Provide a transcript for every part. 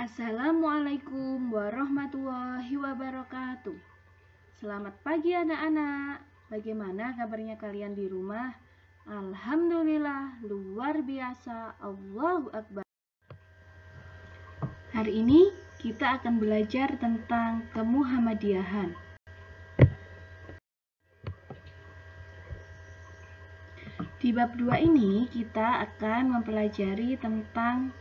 Assalamualaikum warahmatullahi wabarakatuh. Selamat pagi anak-anak. Bagaimana kabarnya kalian di rumah? Alhamdulillah, luar biasa. Allahu Akbar. Hari ini kita akan belajar tentang kemuhammadiyahan. Di bab 2 ini kita akan mempelajari tentang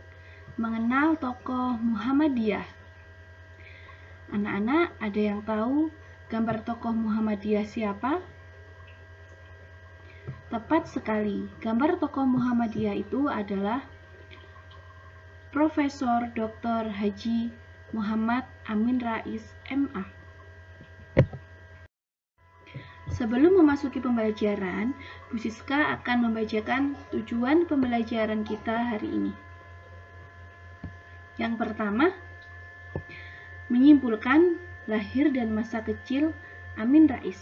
mengenal tokoh Muhammadiyah. Anak-anak, ada yang tahu gambar tokoh Muhammadiyah siapa? Tepat sekali, gambar tokoh Muhammadiyah itu adalah Profesor Dr. Haji Muhammad Amin Rais, MA. Sebelum memasuki pembelajaran, Bu Siska akan membacakan tujuan pembelajaran kita hari ini. Yang pertama, menyimpulkan lahir dan masa kecil Amin Rais.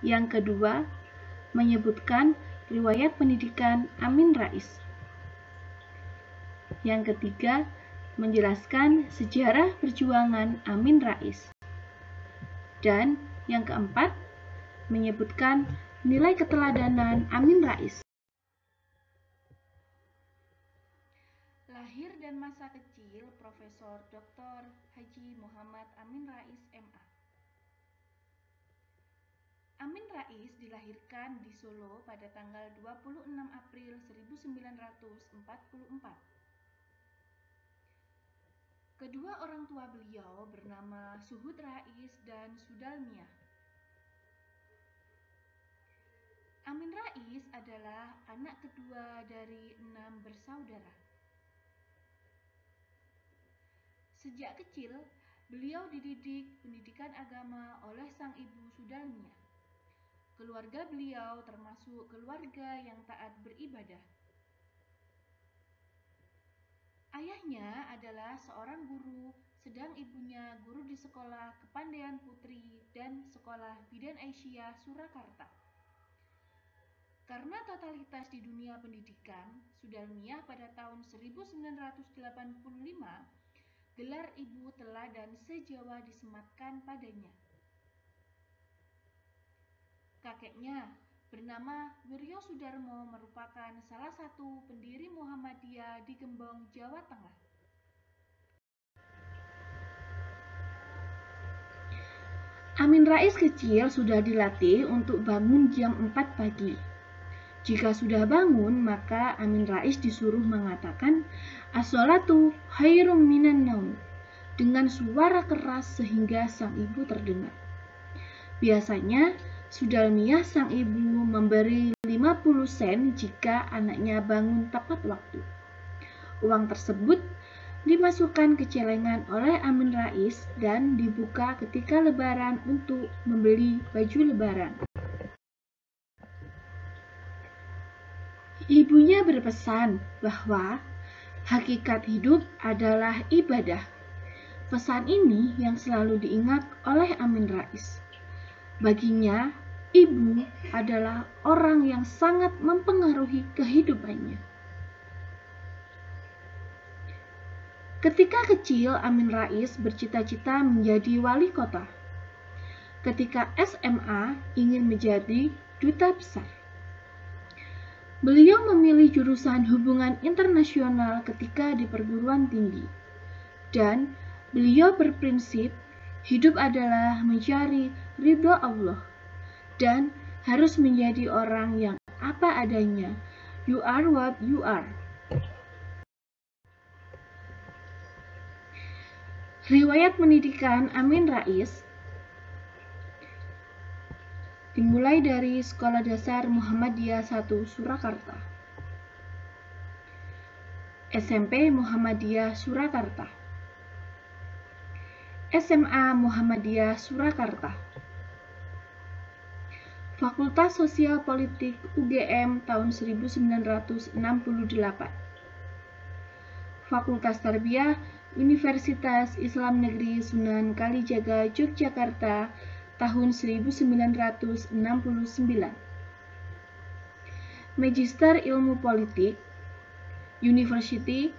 Yang kedua, menyebutkan riwayat pendidikan Amin Rais. Yang ketiga, menjelaskan sejarah perjuangan Amin Rais. Dan yang keempat, menyebutkan nilai keteladanan Amin Rais. Lahir dan masa kecil Profesor Dr. Haji Muhammad Amin Rais, MA. Amin Rais dilahirkan di Solo pada tanggal 26 April 1944. Kedua orang tua beliau bernama Suhud Rais dan Sudalmiah. Amin Rais adalah anak kedua dari 6 bersaudara. Sejak kecil, beliau dididik pendidikan agama oleh sang ibu Sudalmiah. Keluarga beliau termasuk keluarga yang taat beribadah. Ayahnya adalah seorang guru, sedang ibunya guru di Sekolah Kepandaian Putri dan Sekolah Bidan Aisyah Surakarta. Karena totalitas di dunia pendidikan, Sudalmiah pada tahun 1985, gelar ibu teladan se-Jawa disematkan padanya. Kakeknya bernama Wiryo Sudarmo merupakan salah satu pendiri Muhammadiyah di Gembong, Jawa Tengah. Amin Rais kecil sudah dilatih untuk bangun jam 4 pagi. Jika sudah bangun, maka Amin Rais disuruh mengatakan as-sholatu khairum minan naum dengan suara keras sehingga sang ibu terdengar. Biasanya Sudalmiah sang ibu memberi 50 sen jika anaknya bangun tepat waktu. Uang tersebut dimasukkan ke celengan oleh Amin Rais dan dibuka ketika lebaran untuk membeli baju lebaran. Ibunya berpesan bahwa hakikat hidup adalah ibadah. Pesan ini yang selalu diingat oleh Amin Rais. Baginya, ibu adalah orang yang sangat mempengaruhi kehidupannya. Ketika kecil, Amin Rais bercita-cita menjadi wali kota. Ketika SMA, ingin menjadi duta besar. Beliau memilih jurusan hubungan internasional ketika di perguruan tinggi. Dan beliau berprinsip, hidup adalah mencari ridho Allah dan harus menjadi orang yang apa adanya. You are what you are. Riwayat pendidikan Amin Rais dimulai dari Sekolah Dasar Muhammadiyah 1 Surakarta, SMP Muhammadiyah Surakarta, SMA Muhammadiyah Surakarta, Fakultas Sosial Politik UGM tahun 1968, Fakultas Tarbiyah Universitas Islam Negeri Sunan Kalijaga Yogyakarta tahun 1969, Magister Ilmu Politik University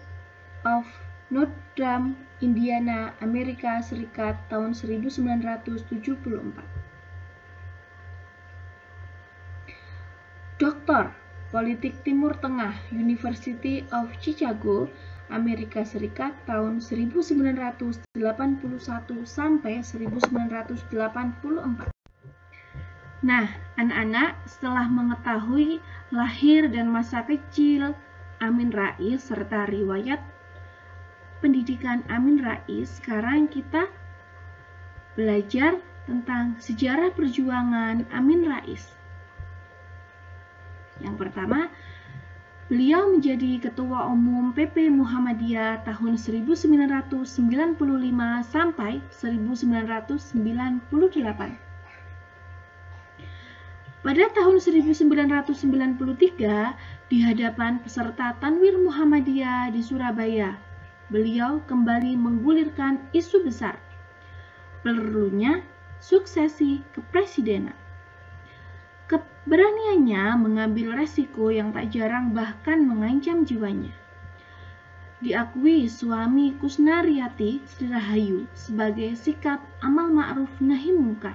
of Notre Dame, Indiana, Amerika Serikat tahun 1974. Doktor, Politik Timur Tengah, University of Chicago, Amerika Serikat tahun 1981 sampai 1984. Nah, anak-anak, setelah mengetahui lahir dan masa kecil Amin Rais serta riwayat pendidikan Amin Rais, sekarang kita belajar tentang sejarah perjuangan Amin Rais. Yang pertama, beliau menjadi Ketua Umum PP Muhammadiyah tahun 1995 sampai 1998. Pada tahun 1993, di hadapan peserta Tanwir Muhammadiyah di Surabaya, beliau kembali menggulirkan isu besar, perlunya suksesi kepresidenan. Keberaniannya mengambil resiko yang tak jarang bahkan mengancam jiwanya. Diakui suami Kusnariati Sri Rahayu sebagai sikap amal ma'ruf nahi mungkar,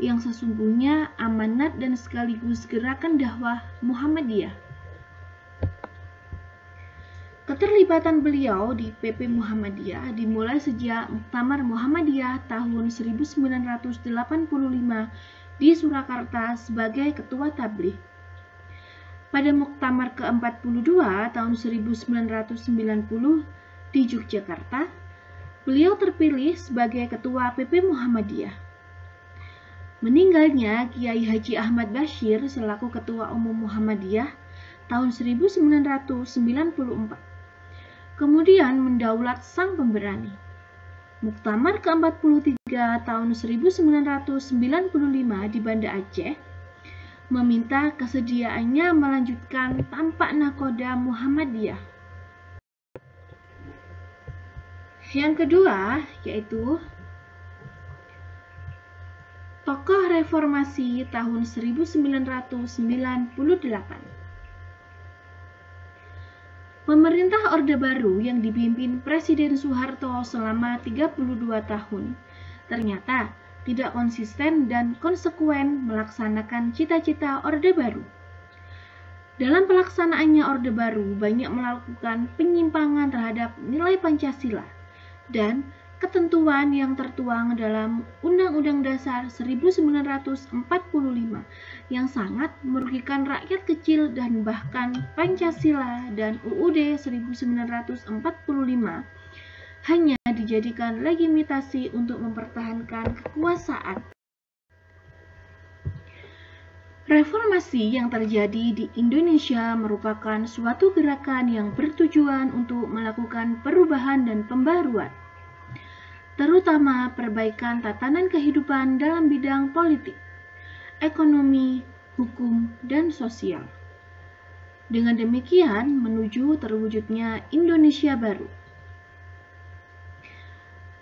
yang sesungguhnya amanat dan sekaligus gerakan dakwah Muhammadiyah. Keterlibatan beliau di PP Muhammadiyah dimulai sejak Muktamar Muhammadiyah tahun 1985 di Surakarta sebagai Ketua Tabligh. Pada Muktamar ke-42 tahun 1990 di Yogyakarta, beliau terpilih sebagai Ketua PP Muhammadiyah. Meninggalnya Kiai Haji Ahmad Bashir selaku Ketua Umum Muhammadiyah tahun 1994. Kemudian mendaulat sang pemberani. Muktamar ke-43 tahun 1995 di Banda Aceh meminta kesediaannya melanjutkan tampak nakoda Muhammadiyah. Yang kedua yaitu tokoh reformasi tahun 1998. Pemerintah Orde Baru yang dipimpin Presiden Soeharto selama 32 tahun ternyata tidak konsisten dan konsekuen melaksanakan cita-cita Orde Baru. Dalam pelaksanaannya Orde Baru banyak melakukan penyimpangan terhadap nilai Pancasila dan ketentuan yang tertuang dalam Undang-Undang Dasar 1945 yang sangat merugikan rakyat kecil dan bahkan Pancasila dan UUD 1945 hanya dijadikan legitimasi untuk mempertahankan kekuasaan. Reformasi yang terjadi di Indonesia merupakan suatu gerakan yang bertujuan untuk melakukan perubahan dan pembaruan, terutama perbaikan tatanan kehidupan dalam bidang politik, ekonomi, hukum, dan sosial. Dengan demikian, menuju terwujudnya Indonesia baru.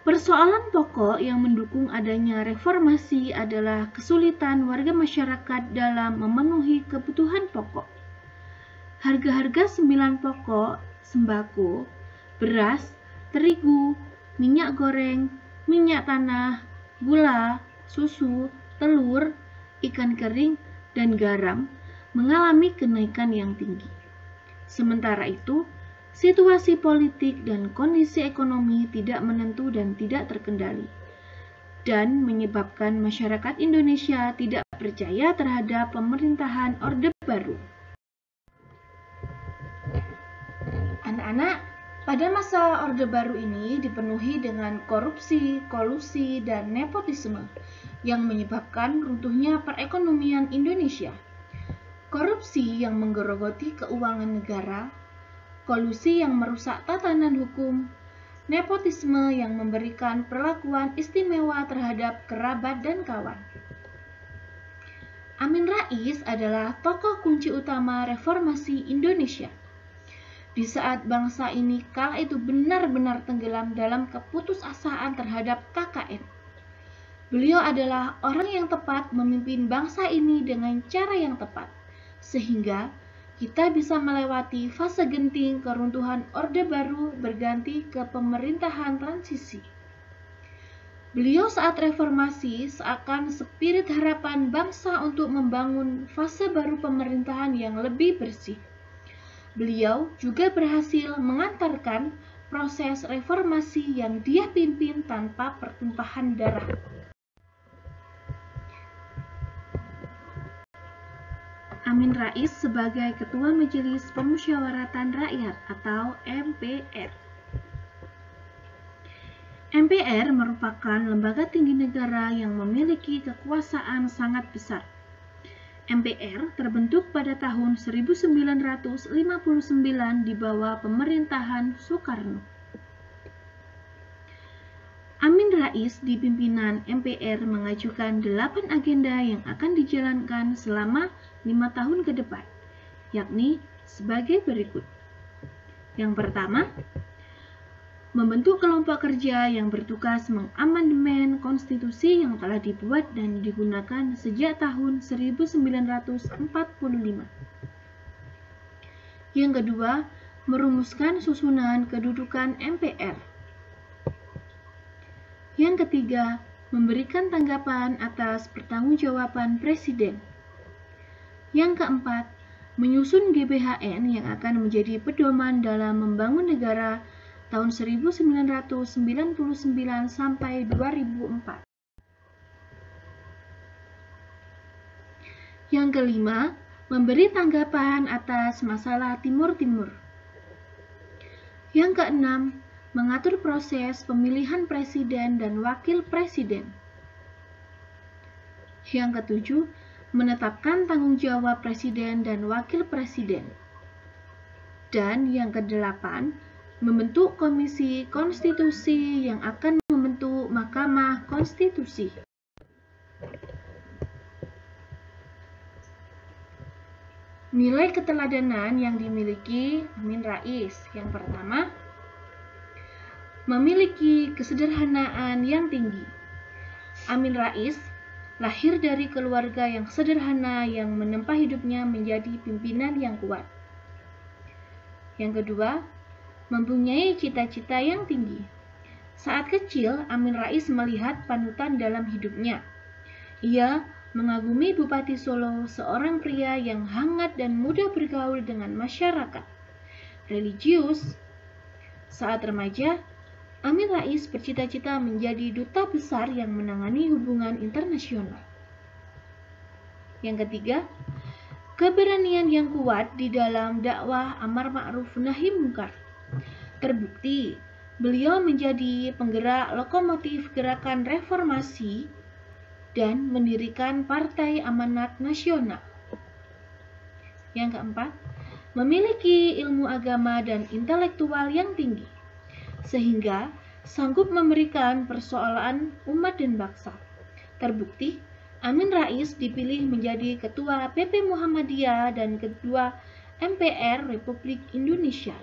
Persoalan pokok yang mendukung adanya reformasi adalah kesulitan warga masyarakat dalam memenuhi kebutuhan pokok. Harga-harga 9 pokok, sembako, beras, terigu, minyak goreng, minyak tanah, gula, susu, telur, ikan kering, dan garam mengalami kenaikan yang tinggi. Sementara itu, situasi politik dan kondisi ekonomi tidak menentu dan tidak terkendali, dan menyebabkan masyarakat Indonesia tidak percaya terhadap pemerintahan Orde Baru. Anak-anak, pada masa Orde Baru ini dipenuhi dengan korupsi, kolusi, dan nepotisme yang menyebabkan runtuhnya perekonomian Indonesia. Korupsi yang menggerogoti keuangan negara, kolusi yang merusak tatanan hukum, nepotisme yang memberikan perlakuan istimewa terhadap kerabat dan kawan. Amin Rais adalah tokoh kunci utama reformasi Indonesia. Di saat bangsa ini kala itu benar-benar tenggelam dalam keputusasaan terhadap KKN. Beliau adalah orang yang tepat memimpin bangsa ini dengan cara yang tepat, sehingga kita bisa melewati fase genting keruntuhan Orde Baru berganti ke pemerintahan transisi. Beliau saat reformasi seakan spirit harapan bangsa untuk membangun fase baru pemerintahan yang lebih bersih. Beliau juga berhasil mengantarkan proses reformasi yang dia pimpin tanpa pertumpahan darah. Amin Rais sebagai Ketua Majelis Permusyawaratan Rakyat atau MPR. MPR merupakan lembaga tinggi negara yang memiliki kekuasaan sangat besar. MPR terbentuk pada tahun 1959 di bawah pemerintahan Soekarno. Amin Rais di pimpinan MPR mengajukan 8 agenda yang akan dijalankan selama 5 tahun ke depan, yakni sebagai berikut. Yang pertama, membentuk kelompok kerja yang bertugas mengamandemen konstitusi yang telah dibuat dan digunakan sejak tahun 1945. Yang kedua, merumuskan susunan kedudukan MPR. Yang ketiga, memberikan tanggapan atas pertanggungjawaban Presiden. Yang keempat, menyusun GBHN yang akan menjadi pedoman dalam membangun negara tahun 1999 sampai 2004. Yang kelima, memberi tanggapan atas masalah Timur Timur. Yang keenam, mengatur proses pemilihan presiden dan wakil presiden. Yang ketujuh, menetapkan tanggung jawab presiden dan wakil presiden. Dan yang kedelapan, membentuk komisi konstitusi yang akan membentuk Mahkamah Konstitusi. Nilai keteladanan yang dimiliki Amin Rais. Yang pertama, memiliki kesederhanaan yang tinggi. Amin Rais lahir dari keluarga yang sederhana yang menempa hidupnya menjadi pimpinan yang kuat. Yang kedua, mempunyai cita-cita yang tinggi. Saat kecil, Amin Rais melihat panutan dalam hidupnya. Ia mengagumi Bupati Solo, seorang pria yang hangat dan mudah bergaul dengan masyarakat. Religius. Saat remaja, Amin Rais bercita-cita menjadi duta besar yang menangani hubungan internasional. Yang ketiga, keberanian yang kuat di dalam dakwah amar ma'ruf nahi munkar. Terbukti, beliau menjadi penggerak lokomotif gerakan reformasi dan mendirikan Partai Amanat Nasional. Yang keempat, memiliki ilmu agama dan intelektual yang tinggi, sehingga sanggup memberikan persoalan umat dan bangsa. Terbukti, Amin Rais dipilih menjadi Ketua PP Muhammadiyah dan Ketua MPR Republik Indonesia.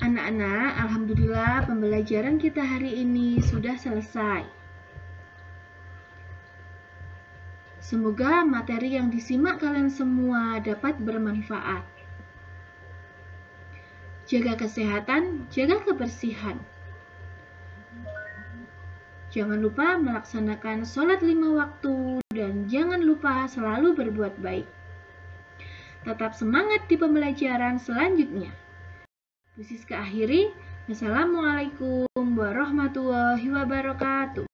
Anak-anak, alhamdulillah pembelajaran kita hari ini sudah selesai. Semoga materi yang disimak kalian semua dapat bermanfaat. Jaga kesehatan, jaga kebersihan. Jangan lupa melaksanakan sholat 5 waktu dan jangan lupa selalu berbuat baik. Tetap semangat di pembelajaran selanjutnya. Rizka akhiri, wassalamualaikum warahmatullahi wabarakatuh.